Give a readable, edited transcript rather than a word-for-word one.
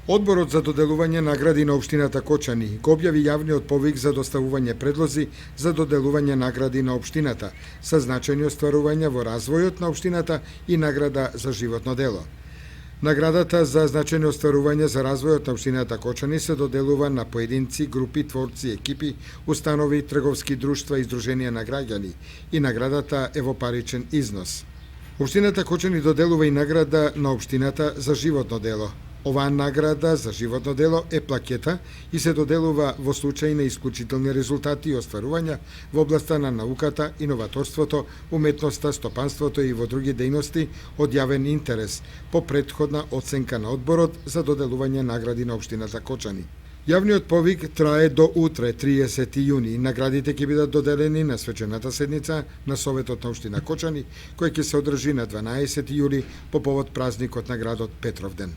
Одборот за доделување награди на општината Кочани го објави јавниот повик за доставување предлози за доделување награди на општината со значајни остварувања во развојот на општината и награда за животно дело. Наградата за значајни остварувања за развојот на општината Кочани се доделува на поединци, групи, творци, екипи, установи, трговски друштва и здруженија на граѓани и наградата е во паричен износ. Општината Кочани доделува и награда на општината за животно дело. Оваа награда за животно дело е плакета и се доделува во случај на исклучителни резултати и остварувања во областа на науката, иноваторството, уметноста, стопанството и во други дејности од јавен интерес по претходна оценка на одборот за доделување награди на општината Кочани. Јавниот повик трае до утре, 30 јуни. Наградите ќе бидат доделени на свечената седница на Советот на општина Кочани, која ќе се одржи на 12 јули по повод празникот на градот Петровден.